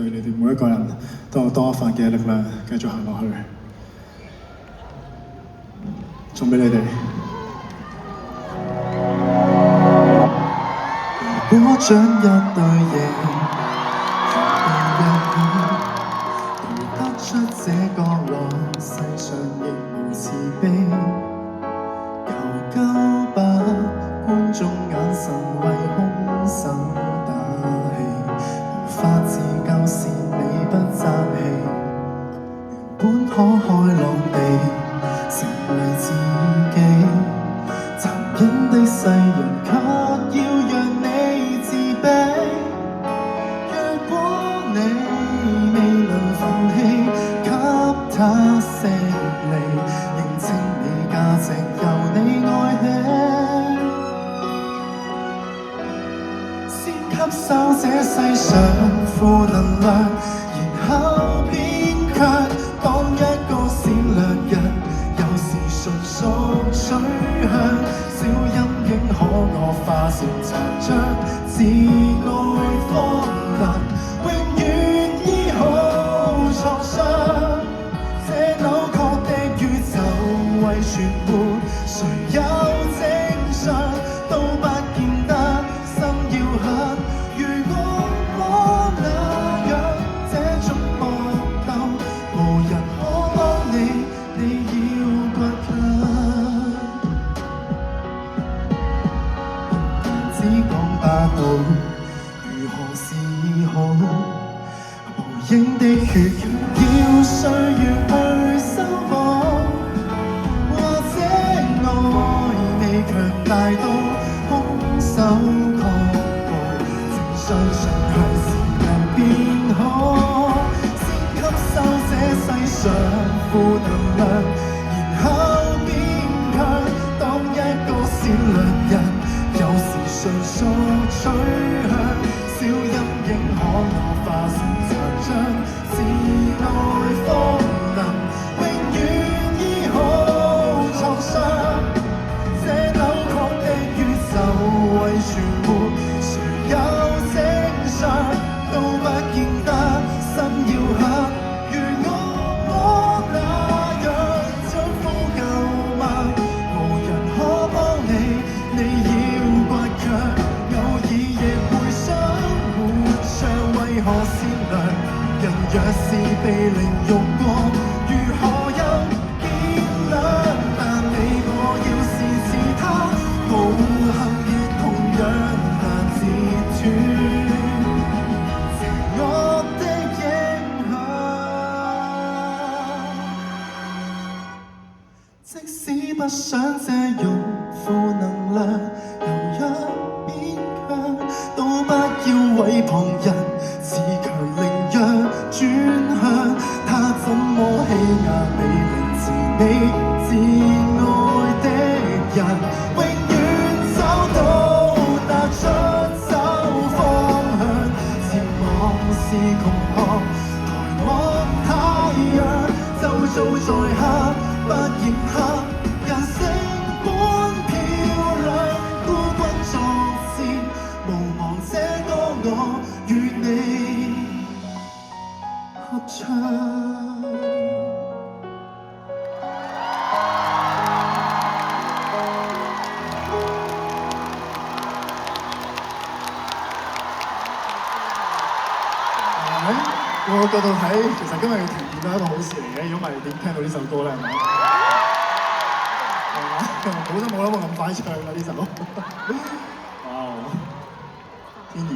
對你哋每一個人都有多一份嘅力量，繼續行落去。送俾你哋。如果將一對翼得出這角落，世上亦無慈悲。求救吧，觀眾眼神為兇手打氣，無法自救是你不爭氣。原本可開朗地成為自己，殘忍的世人卻要讓你自卑。若果你未能奮起，給他勝利，認清你價值由你愛起，先吸收這世上負能量，然後偏卻當一個小良人，有時純屬取向，小陰影可惡化成殘障，自愛方能永遠醫好創傷。這扭曲的宇宙為全沒，誰有正常都不見得心要狠。如我那樣這種搏鬥，無人可幫你，你要倔強。只講霸道，如何是好？無影的血要歲月去修補，或者愛未強大到空手確步，正相信向時間變好，先吸收這世上負能量，然後變強，當一個小良人，有時純屬取向，小陰影可惡化成殘障，自愛方能永遠醫好創傷。這扭曲的宇宙為全沒，誰有正常都不見得心要狠。如我那樣將呼救嗎？無人可幫你，你要倔強。偶爾亦會想活着，為何善良？人若是被凌辱過，如何有見諒？但你我要是似他，無憾亦同樣難截斷邪惡的影響。即使不想借用負能量，柔弱勉強，都不要毀旁人，自強凌弱轉向。他怎麼欺壓美麗自美自愛的人，永遠找到踏出走方向。前往是窮學，抬望太陽，就做在黑不嫌黑，人性本漂亮，孤軍作戰，無望這個我與你合唱。我角度睇，其實今日嘅停電都係一個好事嚟嘅，如果唔係點聽到呢首歌咧？係咪？係嘛？好都冇諗過咁快唱啦呢首。哇！天意。